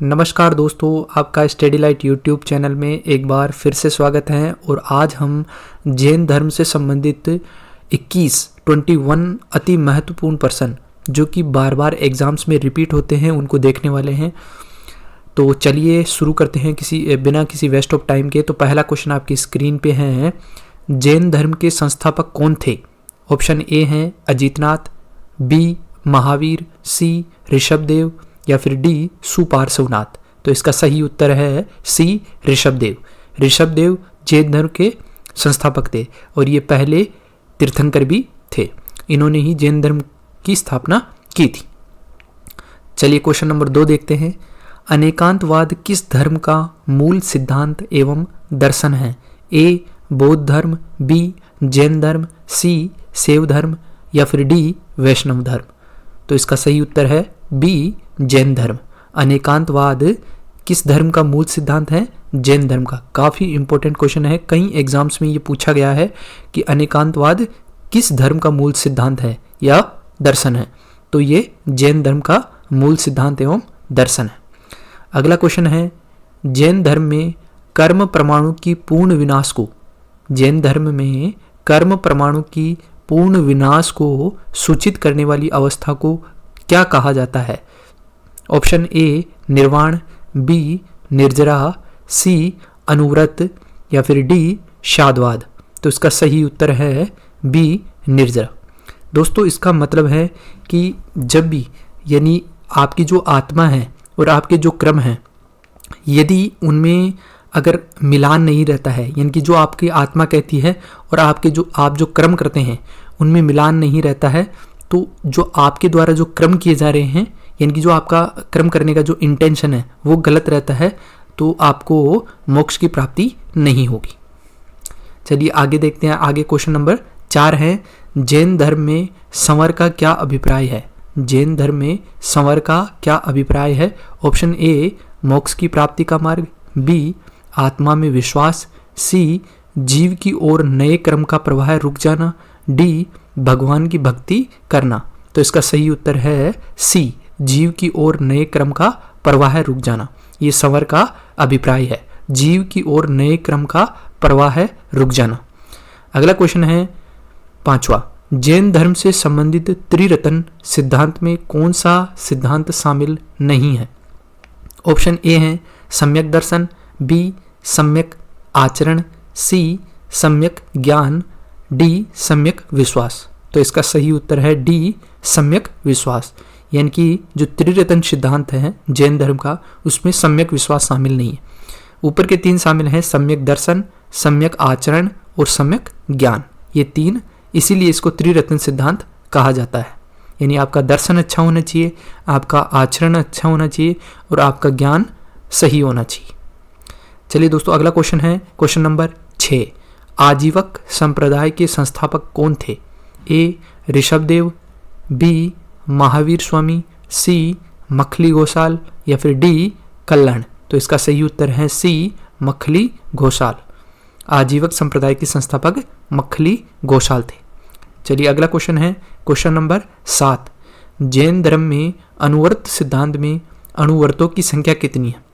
नमस्कार दोस्तों, आपका स्टडी लाइट यूट्यूब चैनल में एक बार फिर से स्वागत है। और आज हम जैन धर्म से संबंधित 21 अति महत्वपूर्ण प्रश्न जो कि बार बार एग्जाम्स में रिपीट होते हैं उनको देखने वाले हैं। तो चलिए शुरू करते हैं बिना किसी वेस्ट ऑफ टाइम के। तो पहला क्वेश्चन आपकी स्क्रीन पे है, जैन धर्म के संस्थापक कौन थे? ऑप्शन ए है अजितनाथ, बी महावीर, सी ऋषभदेव या फिर डी सुपार्श्वनाथ। तो इसका सही उत्तर है सी ऋषभदेव। ऋषभदेव जैन धर्म के संस्थापक थे और ये पहले तीर्थंकर भी थे। इन्होंने ही जैन धर्म की स्थापना की थी। चलिए क्वेश्चन नंबर 2 देखते हैं। अनेकांतवाद किस धर्म का मूल सिद्धांत एवं दर्शन है? ए बौद्ध धर्म, बी जैन धर्म, सी शैव धर्म या फिर डी वैष्णव धर्म। तो इसका सही उत्तर है बी जैन धर्म। अनेकांतवाद किस धर्म का मूल सिद्धांत है? जैन धर्म का। काफी इंपॉर्टेंट क्वेश्चन है, कई एग्जाम्स में ये पूछा गया है कि अनेकांतवाद किस धर्म का मूल सिद्धांत है या दर्शन है। तो ये जैन धर्म का मूल सिद्धांत एवं दर्शन है। अगला क्वेश्चन है, जैन धर्म में कर्म परमाणु की पूर्ण विनाश को जैन धर्म में कर्म परमाणु की पूर्ण विनाश को सूचित करने वाली अवस्था को क्या कहा जाता है? ऑप्शन ए निर्वाण, बी निर्जरा, सी अनुव्रत या फिर डी शाद्वाद। तो इसका सही उत्तर है बी निर्जरा। दोस्तों इसका मतलब है कि जब भी यानी आपकी जो आत्मा है और आपके जो क्रम हैं, यदि उनमें अगर मिलान नहीं रहता है, यानी कि जो आपकी आत्मा कहती है और आप जो क्रम करते हैं उनमें मिलान नहीं रहता है, तो जो आपके द्वारा जो क्रम किए जा रहे हैं, यानी कि जो आपका क्रम करने का जो इंटेंशन है वो गलत रहता है, तो आपको मोक्ष की प्राप्ति नहीं होगी। चलिए आगे देखते हैं। आगे क्वेश्चन नंबर 4 है, जैन धर्म में संवर का क्या अभिप्राय है? जैन धर्म में संवर का क्या अभिप्राय है? ऑप्शन ए मोक्ष की प्राप्ति का मार्ग, बी आत्मा में विश्वास, सी जीव की ओर नए क्रम का प्रवाह रुक जाना, डी भगवान की भक्ति करना। तो इसका सही उत्तर है सी जीव की ओर नए क्रम का प्रवाह रुक जाना। ये संवर का अभिप्राय है, जीव की ओर नए क्रम का प्रवाह रुक जाना। अगला क्वेश्चन है 5वां, जैन धर्म से संबंधित त्रिरत्न सिद्धांत में कौन सा सिद्धांत शामिल नहीं है? ऑप्शन ए है सम्यक दर्शन, बी सम्यक आचरण, सी सम्यक ज्ञान, डी सम्यक विश्वास। तो इसका सही उत्तर है डी सम्यक विश्वास। यानी कि जो त्रिरत्न सिद्धांत है जैन धर्म का, उसमें सम्यक विश्वास शामिल नहीं है। ऊपर के 3 शामिल हैं, सम्यक दर्शन, सम्यक आचरण और सम्यक ज्ञान। ये 3, इसीलिए इसको त्रिरत्न सिद्धांत कहा जाता है। यानी आपका दर्शन अच्छा होना चाहिए, आपका आचरण अच्छा होना चाहिए और आपका ज्ञान सही होना चाहिए। चलिए दोस्तों अगला क्वेश्चन है क्वेश्चन नंबर 6, आजीवक संप्रदाय के संस्थापक कौन थे? ए ऋषभदेव, बी महावीर स्वामी, सी मखली घोषाल या फिर डी कल्लण। तो इसका सही उत्तर है सी मखली घोषाल। आजीवक संप्रदाय के संस्थापक मखली घोषाल थे। चलिए अगला क्वेश्चन है क्वेश्चन नंबर 7, जैन धर्म में अनुव्रत सिद्धांत में अनुव्रतों की संख्या कितनी है?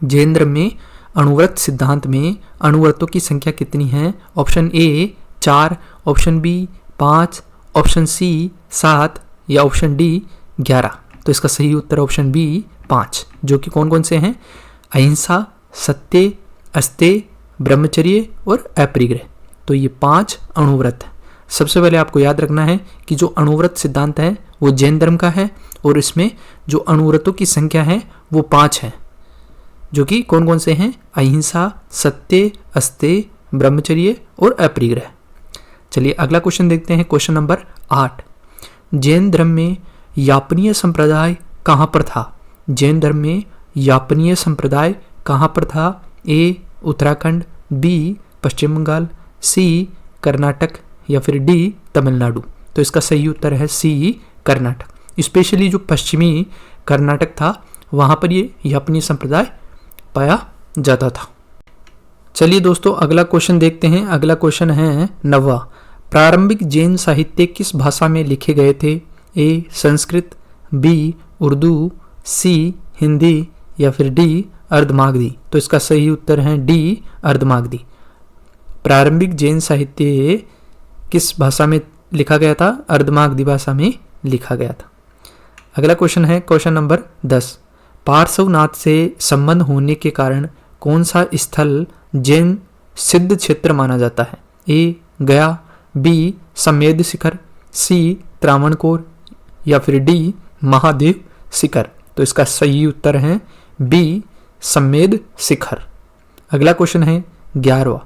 जैन धर्म में अनुव्रत सिद्धांत में अनुव्रतों की संख्या कितनी है? Option a 4, option b 5, option c 7 या ऑप्शन डी 11। तो इसका सही उत्तर ऑप्शन बी 5, जो कि कौन कौन से हैं? अहिंसा, सत्य, अस्तेय, ब्रह्मचर्य और अपरिग्रह। तो ये 5 अणुव्रत है। सबसे पहले आपको याद रखना है कि जो अणुव्रत सिद्धांत है वो जैन धर्म का है और इसमें जो अणुव्रतों की संख्या है वो 5 है, जो कि कौन कौन से हैं? अहिंसा, सत्य, अस्तेय, ब्रह्मचर्य और अपरिग्रह। चलिए अगला क्वेश्चन देखते हैं क्वेश्चन नंबर 8, जैन धर्म में यापनीय संप्रदाय कहाँ पर था? जैन धर्म में यापनीय संप्रदाय कहाँ पर था? ए उत्तराखंड, बी पश्चिम बंगाल, सी कर्नाटक या फिर डी तमिलनाडु। तो इसका सही उत्तर है सी कर्नाटक। स्पेशली जो पश्चिमी कर्नाटक था वहाँ पर ये यापनीय संप्रदाय पाया जाता था। चलिए दोस्तों अगला क्वेश्चन देखते हैं। अगला क्वेश्चन है 9वां, प्रारंभिक जैन साहित्य किस भाषा में लिखे गए थे? ए संस्कृत, बी उर्दू, सी हिंदी या फिर डी अर्धमागधी। तो इसका सही उत्तर है डी अर्धमागधी। प्रारंभिक जैन साहित्य किस भाषा में लिखा गया था? अर्धमागधी भाषा में लिखा गया था। अगला क्वेश्चन है क्वेश्चन नंबर 10। पार्श्वनाथ से संबंध होने के कारण कौन सा स्थल जैन सिद्ध क्षेत्र माना जाता है? ए गया, बी समेध शिखर, सी त्रावणकोर या फिर डी महादेव शिखर। तो इसका सही उत्तर है बी समेध शिखर। अगला क्वेश्चन है 11वां।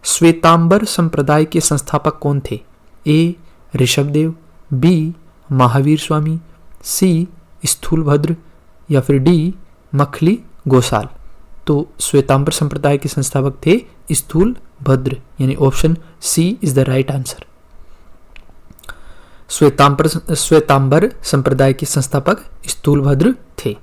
श्वेतांबर संप्रदाय के संस्थापक कौन थे? ए ऋषभदेव, बी महावीर स्वामी, सी स्थूलभद्र या फिर डी मखली गोसाल। तो श्वेतांबर संप्रदाय के संस्थापक थे स्थूलभद्र, यानी option c is the right answer. Shwetambar संप्रदाय के संस्थापक स्थूलभद्र थे।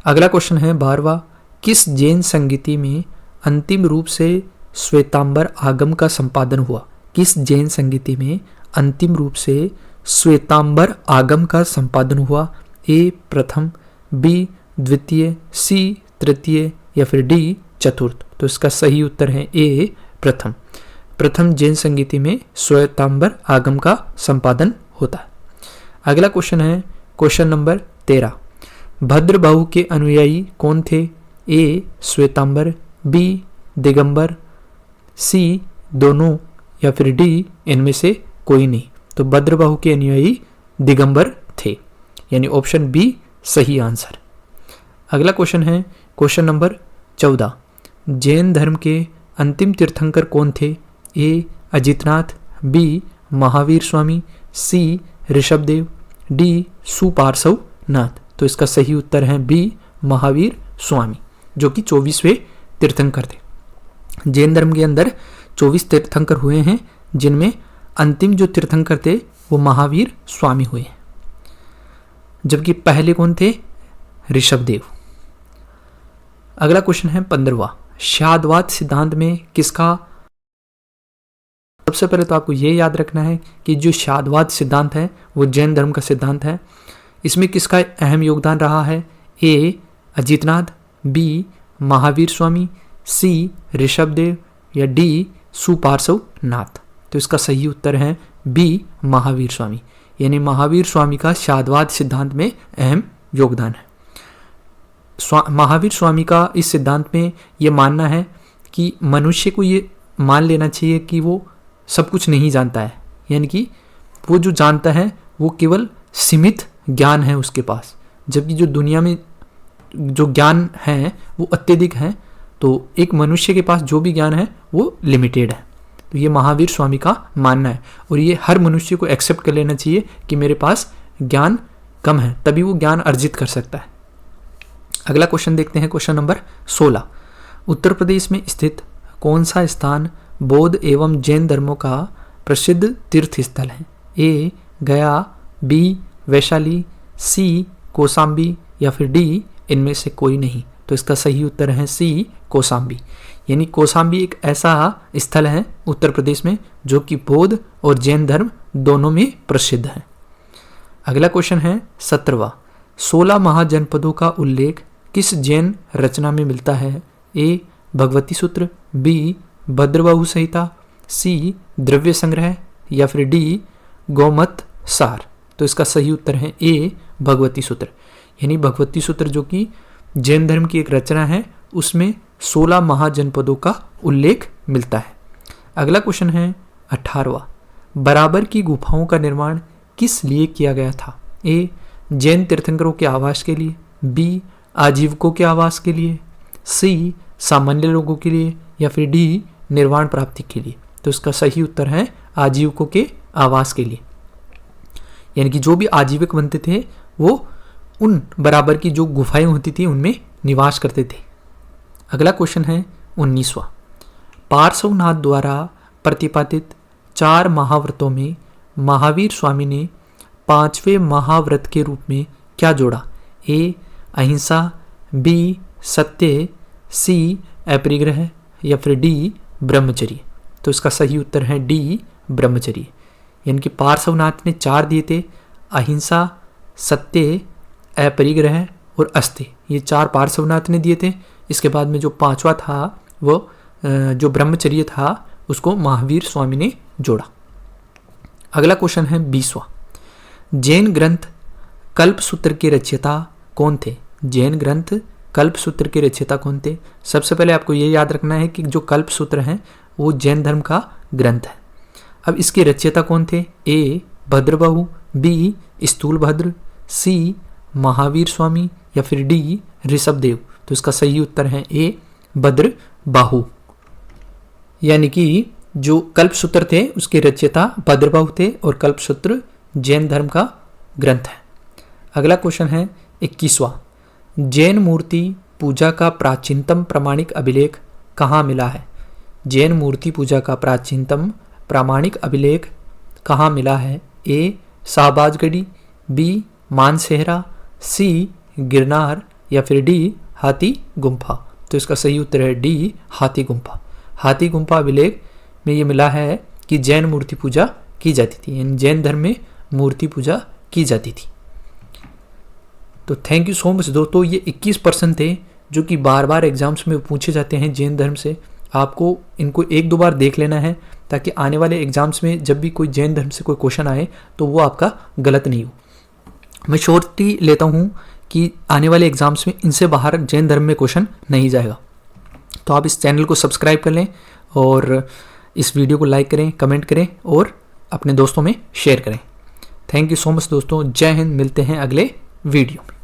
अगला क्वेश्चन है 12वां। किस जैन संगीति में अंतिम रूप से श्वेतांबर आगम का संपादन हुआ? किस जैन संगीति में अंतिम रूप से श्वेतांबर आगम का संपादन हुआ? ए प्रथम, बी द्वितीय, सी तृतीय या फिर डी चतुर्थ। तो इसका सही उत्तर है ए प्रथम। प्रथम जैन संगीति में श्वेतांबर आगम का संपादन होता है। अगला क्वेश्चन है क्वेश्चन नंबर 13। भद्रबाहु के अनुयायी कौन थे? ए श्वेतांबर, बी दिगंबर, सी दोनों या फिर डी इनमें से कोई नहीं। तो भद्रबाहु के अनुयायी दिगंबर थे, यानी ऑप्शन बी सही आंसर। अगला क्वेश्चन है क्वेश्चन नंबर 14। जैन धर्म के अंतिम तीर्थंकर कौन थे? ए अजितनाथ, बी महावीर स्वामी, सी ऋषभदेव, डी सुपार्श्वनाथ। तो इसका सही उत्तर है बी महावीर स्वामी, जो कि 24वें तीर्थंकर थे। जैन धर्म के अंदर 24 तीर्थंकर हुए हैं, जिनमें अंतिम जो तीर्थंकर थे वो महावीर स्वामी हुए हैं, जबकि पहले कौन थे? ऋषभदेव। अगला क्वेश्चन है 15वां। शाद्वाद सिद्धांत में किसका? सबसे पहले तो आपको ये याद रखना है कि जो शाद्वाद सिद्धांत है वो जैन धर्म का सिद्धांत है। इसमें किसका अहम योगदान रहा है? ए अजितनाथ, बी महावीर स्वामी, सी ऋषभदेव या डी सुपार्श्वनाथ। तो इसका सही उत्तर है बी महावीर स्वामी, यानी महावीर स्वामी का शाद्वाद सिद्धांत में अहम योगदान है। महावीर स्वामी का इस सिद्धांत में ये मानना है कि मनुष्य को ये मान लेना चाहिए कि वो सब कुछ नहीं जानता है, यानी कि वो जो जानता है वो केवल सीमित ज्ञान है उसके पास, जबकि जो दुनिया में जो ज्ञान है वो अत्यधिक है। तो एक मनुष्य के पास जो भी ज्ञान है वो लिमिटेड है। तो ये महावीर स्वामी का मानना है, और ये हर मनुष्य को एक्सेप्ट कर लेना चाहिए कि मेरे पास ज्ञान कम है, तभी वो ज्ञान अर्जित कर सकता है। अगला क्वेश्चन देखते हैं क्वेश्चन नंबर 16। उत्तर प्रदेश में स्थित कौन सा स्थान बौद्ध एवं जैन धर्मों का प्रसिद्ध तीर्थ स्थल है? ए गया, बी वैशाली, सी कौशाम्बी या फिर डी इनमें से कोई नहीं। तो इसका सही उत्तर है सी कौशाम्बी, यानी कौशाम्बी एक ऐसा स्थल है उत्तर प्रदेश में जो कि बौद्ध और जैन धर्म दोनों में प्रसिद्ध है। अगला क्वेश्चन है 17वां। 16 महाजनपदों का उल्लेख किस जैन रचना में मिलता है? ए भगवती सूत्र, बी भद्रबाहु संहिता, सी द्रव्य संग्रह या फिर डी गौमत सार। तो इसका सही उत्तर है ए भगवती सूत्र, यानी भगवती सूत्र जो कि जैन धर्म की एक रचना है, उसमें 16 महाजनपदों का उल्लेख मिलता है। अगला क्वेश्चन है 18वां। बराबर की गुफाओं का निर्माण किस लिए किया गया था? ए जैन तीर्थंकरों के आवास के लिए, बी आजीविकों के आवास के लिए, सी सामान्य लोगों के लिए या फिर डी निर्वाण प्राप्ति के लिए। तो इसका सही उत्तर है आजीविकों के आवास के लिए, यानी कि जो भी आजीविक बनते थे वो उन बराबर की जो गुफाएं होती थी उनमें निवास करते थे। अगला क्वेश्चन है 19वां। पार्श्वनाथ द्वारा प्रतिपादित 4 महाव्रतों में महावीर स्वामी ने 5वें महाव्रत के रूप में क्या जोड़ा? ए अहिंसा, बी सत्य, सी अपरिग्रह या फिर डी ब्रह्मचर्य। तो इसका सही उत्तर है डी ब्रह्मचर्य, यानी कि पार्श्वनाथ ने 4 दिए थे, अहिंसा, सत्य, अपरिग्रह और अस्ते, ये 4 पार्श्वनाथ ने दिए थे। इसके बाद में जो 5वां था वो जो ब्रह्मचर्य था उसको महावीर स्वामी ने जोड़ा। अगला क्वेश्चन है 20वां, जैन ग्रंथ कल्पसूत्र के रचयिता कौन थे? जैन ग्रंथ कल्पसूत्र के रचयिता कौन थे? सबसे पहले आपको ये याद रखना है कि जो कल्पसूत्र हैं वो जैन धर्म का ग्रंथ है। अब इसके रचयिता कौन थे? ए भद्रबाहु, बी स्थूलभद्र, सी महावीर स्वामी या फिर डी ऋषभदेव। तो इसका सही उत्तर है ए भद्रबाहु, यानी कि जो कल्पसूत्र थे उसके रचयिता भद्रबाहु थे और कल्पसूत्र जैन धर्म का ग्रंथ है। अगला क्वेश्चन है 21वां, जैन मूर्ति पूजा का प्राचीनतम प्रमाणिक अभिलेख कहाँ मिला है? जैन मूर्ति पूजा का प्राचीनतम प्रामाणिक अभिलेख कहाँ मिला है? ए शाहबाजगढ़ी, बी मानसेहरा, सी गिरनार या फिर डी हाथी गुम्फा। तो इसका सही उत्तर है डी हाथी गुम्फा। हाथी गुम्फा अभिलेख में ये मिला है कि जैन मूर्ति पूजा की जाती थी, यानी जैन धर्म में मूर्ति पूजा की जाती थी। तो थैंक यू सो मच दोस्तों, ये 21 प्रश्न थे जो कि बार बार एग्जाम्स में पूछे जाते हैं जैन धर्म से। आपको इनको 1-2 बार देख लेना है ताकि आने वाले एग्जाम्स में जब भी कोई जैन धर्म से कोई क्वेश्चन आए तो वो आपका गलत नहीं हो। मैं श्योरिटी लेता हूँ कि आने वाले एग्जाम्स में इनसे बाहर जैन धर्म में क्वेश्चन नहीं जाएगा। तो आप इस चैनल को सब्सक्राइब कर लें और इस वीडियो को लाइक करें, कमेंट करें और अपने दोस्तों में शेयर करें। थैंक यू सो मच दोस्तों, जय हिंद। मिलते हैं अगले वीडियो में।